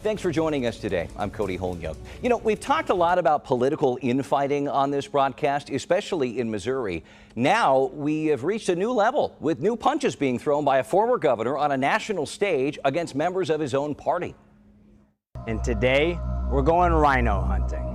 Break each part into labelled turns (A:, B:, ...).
A: Thanks for joining us today. I'm Cody Holyoke. You know, we've talked a lot about political infighting on this broadcast, especially in Missouri. Now we have reached a new level with new punches being thrown by a former governor on a national stage against members of his own party.
B: And today we're going rhino hunting.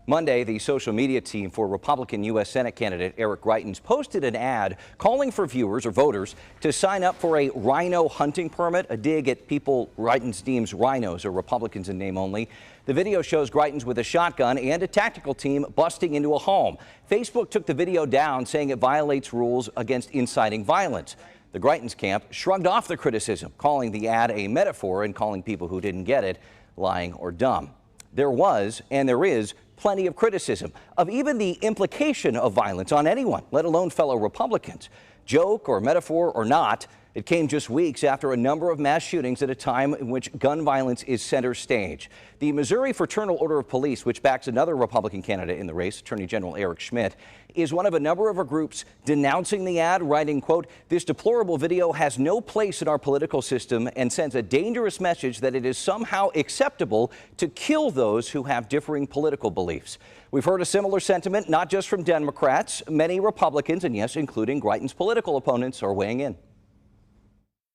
A: Monday, the social media team for Republican U.S. Senate candidate Eric Greitens posted an ad calling for viewers or voters to sign up for a rhino hunting permit, a dig at people Greitens deems rhinos are Republicans in name only. The video shows Greitens with a shotgun and a tactical team busting into a home. Facebook took the video down, saying it violates rules against inciting violence. The Greitens camp shrugged off the criticism, calling the ad a metaphor and calling people who didn't get it lying or dumb. There was, and there is, plenty of criticism of even the implication of violence on anyone, let alone fellow Republicans. Joke or metaphor or not, it came just weeks after a number of mass shootings at a time in which gun violence is center stage. The Missouri Fraternal Order of Police, which backs another Republican candidate in the race, Attorney General Eric Schmitt, is one of a number of groups denouncing the ad, writing, quote, "This deplorable video has no place in our political system and sends a dangerous message that it is somehow acceptable to kill those who have differing political beliefs." We've heard a similar sentiment, not just from Democrats. Many Republicans, and yes, including Greitens' political opponents, are weighing in.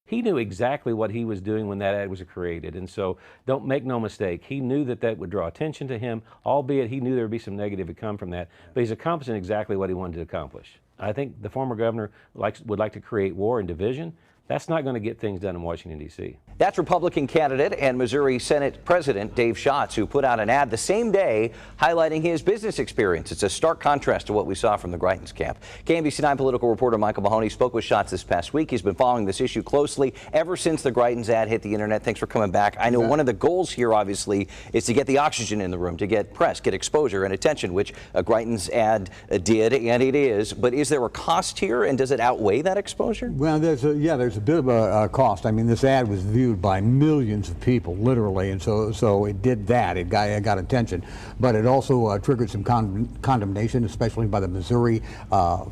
C: He knew exactly what he was doing when that ad was created, and so don't make no mistake, he knew that that would draw attention to him, albeit he knew there would be some negative that come from that, but he's accomplishing exactly what he wanted to accomplish. I think the former governor would like to create war and division. That's not going to get things done in Washington, D.C.
A: That's Republican candidate and Missouri Senate President Dave Schatz, who put out an ad the same day highlighting his business experience. It's a stark contrast to what we saw from the Greitens camp. KMBC 9 political reporter Michael Mahoney spoke with Schatz this past week. He's been following this issue closely ever since the Greitens ad hit the internet. Thanks for coming back. I know one of the goals here, obviously, is to get the oxygen in the room, to get press, get exposure and attention, which a Greitens ad did, and it is. But is there a cost here, and does it outweigh that exposure?
D: Well, there's a bit of a cost. I mean, this ad was viewed by millions of people, literally, and so it did that. It got attention, but it also triggered some condemnation, especially by the Missouri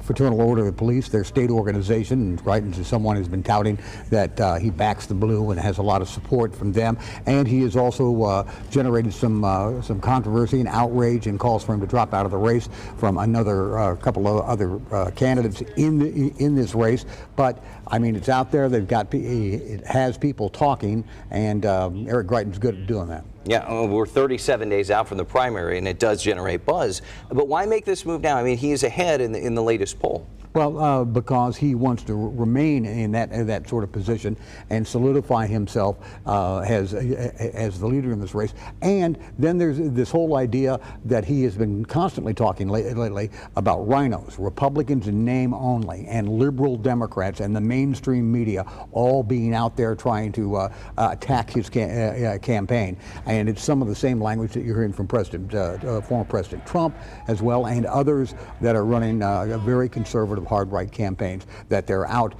D: Fraternal Order of Police, their state organization. And Greitens is someone who's been touting that he backs the blue and has a lot of support from them, and he has also generated some controversy and outrage and calls for him to drop out of the race from another couple of other candidates in this race. But I mean, it's out there. It has people talking, and Eric Greitens good at doing that.
A: Yeah, we're 37 days out from the primary, and it does generate buzz. But why make this move now? I mean, he is ahead in the latest poll.
D: Well, because he wants to remain in that sort of position and solidify himself as the leader in this race. And then there's this whole idea that he has been constantly talking lately about rhinos, Republicans in name only, and liberal Democrats and the mainstream media all being out there trying to attack his campaign. And it's some of the same language that you're hearing from former President Trump as well, and others that are running very conservative hard right campaigns, that they're out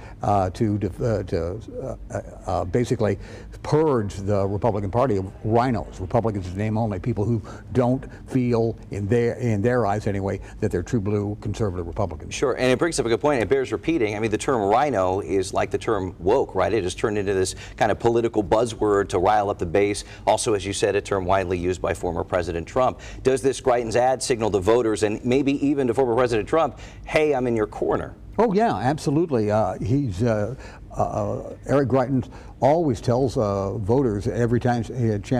D: to basically purge the Republican Party of rhinos, Republicans in name only, people who don't feel, in their eyes anyway, that they're true blue conservative Republicans.
A: Sure, and it brings up a good point. It bears repeating. I mean, the term rhino is like the term woke, right? It has turned into this kind of political buzzword to rile up the base. Also, as you said, a term widely used by former President Trump. Does this Greitens ad signal to voters and maybe even to former President Trump, hey, I'm in your corner?
D: Oh yeah, absolutely. He's Eric Greitens always tells voters every chance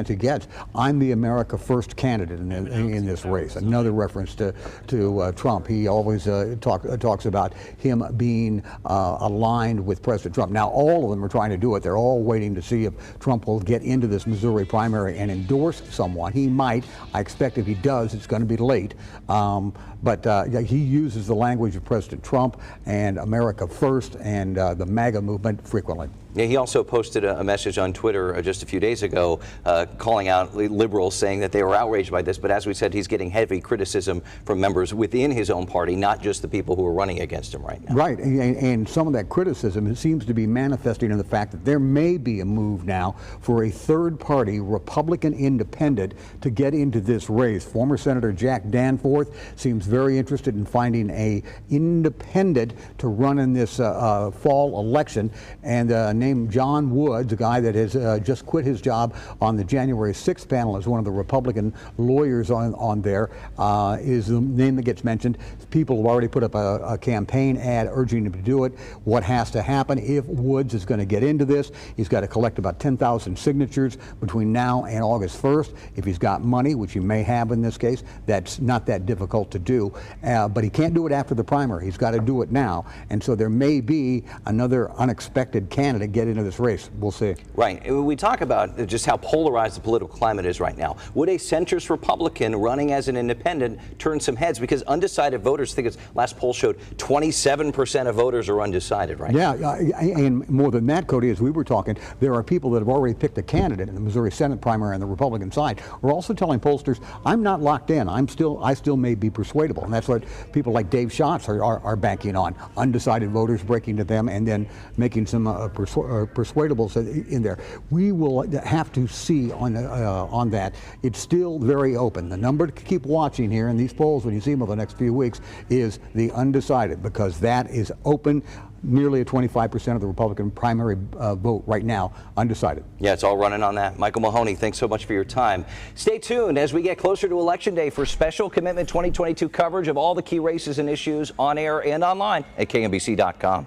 D: he gets, I'm the America First candidate in this race. Another reference to Trump. He always talks about him being aligned with President Trump. Now all of them are trying to do it. They're all waiting to see if Trump will get into this Missouri primary and endorse someone. He might. I expect if he does, it's going to be late. But he uses the language of President Trump and America First and the MAGA movement frequently.
A: Yeah, he also posted a message on Twitter just a few days ago calling out liberals, saying that they were outraged by this. But as we said, he's getting heavy criticism from members within his own party, not just the people who are running against him right now.
D: Right, and some of that criticism seems to be manifesting in the fact that there may be a move now for a third party Republican independent to get into this race. Former Senator Jack Danforth seems very interested in finding a independent to run in this fall election, and named John Woods, a guy that has just quit his job on the January 6th panel as one of the Republican lawyers on there, is the name that gets mentioned. People have already put up a campaign ad urging him to do it. What has to happen if Woods is going to get into this? He's got to collect about 10,000 signatures between now and August 1st. If he's got money, which he may have in this case, that's not that difficult to do. But he can't do it after the primary. He's got to do it now. And so there may be another unexpected candidate get into this race. We'll see.
A: Right. We talk about just how polarized the political climate is right now. Would a centrist Republican running as an independent turn some heads? Because undecided voters, I think its last poll showed 27% of voters are undecided right now.
D: Yeah, and more than that, Cody, as we were talking, there are people that have already picked a candidate in the Missouri Senate primary on the Republican side. We're also telling pollsters, I'm not locked in. I still may be persuadable. And that's what people like Dave Schatz are banking on. Undecided voters breaking to them and then making some persuadables in there. We will have to see on that. It's still very open. The number to keep watching here in these polls when you see them over the next few weeks is the undecided, because that is open. Nearly 25% of the Republican primary vote right now undecided.
A: Yeah, it's all running on that. Michael Mahoney, thanks so much for your time. Stay tuned as we get closer to Election Day for special Commitment 2022 coverage of all the key races and issues on air and online at KMBC.com.